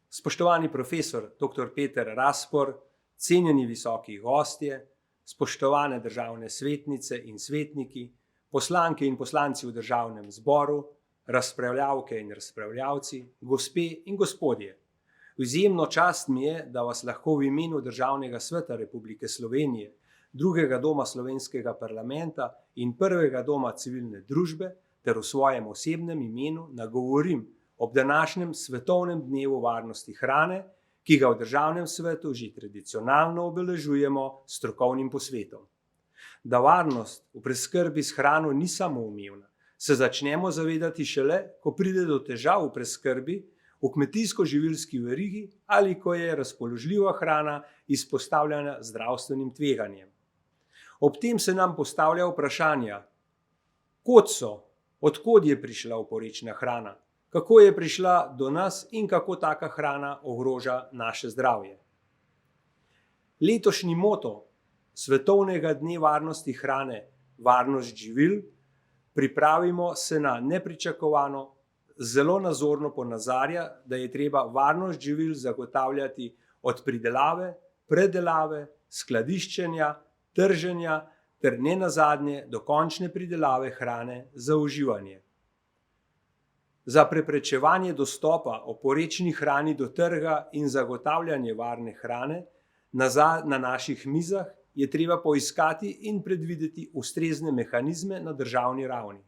Spoštovani profesor dr. Peter Raspor, cenjeni visoki gostje, spoštovane državne svetnice in svetniki, poslanke in poslanci v državnem zboru, razpravljavke in razpravljavci, gospe in gospodje. Izjemno čast mi je, da vas lahko v imenu Državnega sveta Republike Slovenije, drugega doma slovenskega parlamenta in prvega doma civilne družbe ter v svojem osebnem imenu nagovorim ob današnjem svetovnem dnevu varnosti hrane, ki ga v Državnem svetu že tradicionalno obeležujemo s strokovnim posvetom. Da varnost v preskrbi s hrano ni samoumevna, se začnemo zavedati šele, ko pride do težav v preskrbi v kmetijsko-živilski verigi ali ko je razpoložljiva hrana izpostavljena zdravstvenim tveganjem. Ob tem se nam postavlja vprašanja, kod so, odkod je prišla oporečna hrana, kako je prišla do nas in kako taka hrana ogroža naše zdravje. Letošnji moto Svetovnega dne varnosti hrane, varnost živil, pripravimo se na nepričakovano, zelo nazorno ponazarja, da je treba varnost živil zagotavljati od pridelave, predelave, skladiščenja, trženja ter nenazadnje do končne pridelave hrane za uživanje. Za preprečevanje dostopa oporečni hrani do trga in zagotavljanje varne hrane na naših mizah je treba poiskati in predvideti ustrezne mehanizme na državni ravni.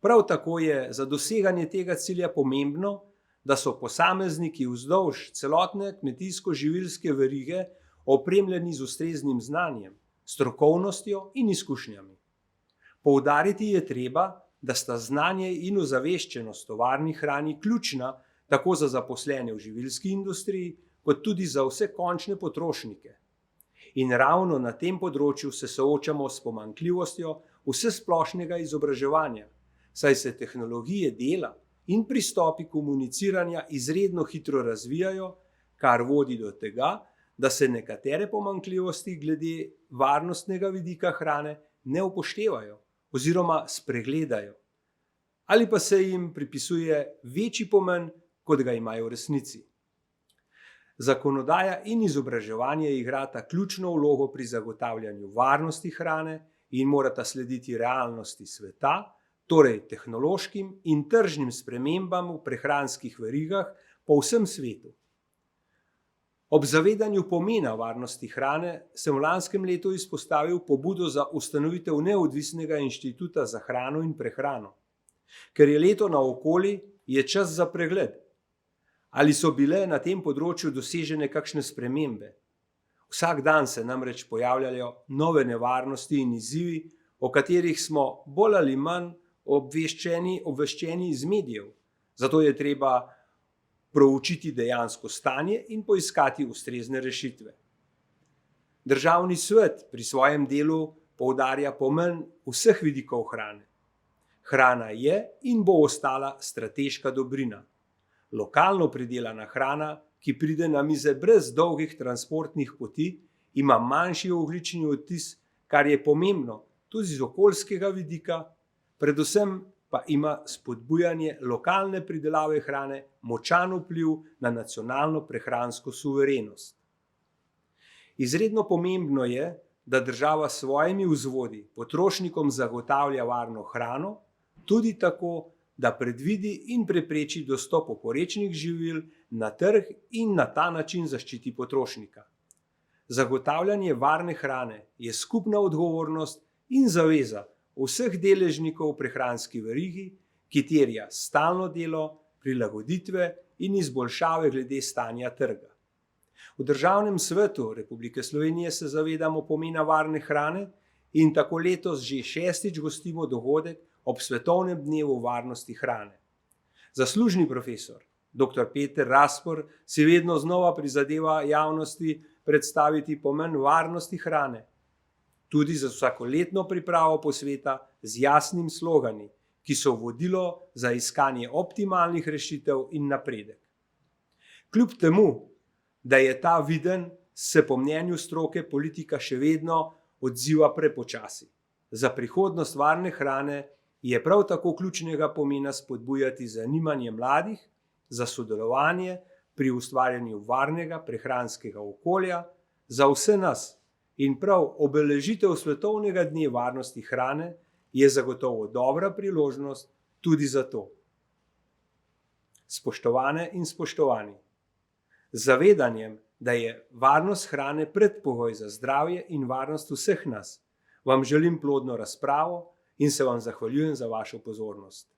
Prav tako je za doseganje tega cilja pomembno, da so posamezniki vzdolž celotne kmetijsko-živilske verige opremljeni z ustreznim znanjem, strokovnostjo in izkušnjami. Poudariti je treba, da sta znanje in ozaveščenost o varni hrani ključna tako za zaposlene v živilski industriji, kot tudi za vse končne potrošnike. In ravno na tem področju se soočamo s pomanjkljivostjo vsesplošnega izobraževanja, saj se tehnologije dela in pristopi komuniciranja izredno hitro razvijajo, kar vodi do tega, da se nekatere pomanjkljivosti glede varnostnega vidika hrane ne upoštevajo oziroma spregledajo, ali pa se jim pripisuje večji pomen, kot ga imajo v resnici. Zakonodaja in izobraževanje igrata ključno vlogo pri zagotavljanju varnosti hrane in morata slediti realnosti sveta, torej tehnološkim in tržnim spremembam v prehranskih verigah po vsem svetu. Ob zavedanju pomena varnosti hrane sem v lanskem letu izpostavil pobudo za ustanovitev neodvisnega inštituta za hrano in prehrano. Ker je leto naokoli, je čas za pregled. Ali so bile na tem področju dosežene kakšne spremembe? Vsak dan se namreč pojavljajo nove nevarnosti in izzivi, o katerih smo bolj ali manj obveščeni iz medijev. Zato je treba proučiti dejansko stanje in poiskati ustrezne rešitve. Državni svet pri svojem delu poudarja pomen vseh vidikov hrane. Hrana je in bo ostala strateška dobrina. Lokalno pridelana hrana, ki pride na mize brez dolgih transportnih poti, ima manjši ogljični odtis, kar je pomembno tudi z okoljskega vidika, predvsem pa ima spodbujanje lokalne pridelave hrane močan vpliv na nacionalno prehransko suverenost. Izredno pomembno je, da država s svojimi vzvodi potrošnikom zagotavlja varno hrano, tudi tako, da predvidi in prepreči dostop oporečnih živil na trg in na ta način zaščiti potrošnika. Zagotavljanje varne hrane je skupna odgovornost in zaveza vseh deležnikov v prehranski verigi, ki terja stalno delo, prilagoditve in izboljšave glede stanja trga. V Državnem svetu Republike Slovenije se zavedamo pomena varne hrane in tako letos že 6. gostimo dogodek ob Svetovnem dnevu varnosti hrane. Zaslužni profesor dr. Peter Raspor si vedno znova prizadeva javnosti predstaviti pomen varnosti hrane, tudi za vsakoletno pripravo posveta z jasnim slogani, ki so vodilo za iskanje optimalnih rešitev in napredek. Kljub temu, da je ta viden, se po mnenju stroke politika še vedno odziva prepočasi. Za prihodnost varne hrane je prav tako ključnega pomena spodbujati zanimanje mladih za sodelovanje pri ustvarjanju varnega prehranskega okolja za vse nas. In prav obeležitev Svetovnega dne varnosti hrane je zagotovo dobra priložnost tudi za to. Spoštovane in spoštovani, z zavedanjem, da je varnost hrane predpogoj za zdravje in varnost vseh nas, vam želim plodno razpravo in se vam zahvaljujem za vašo pozornost.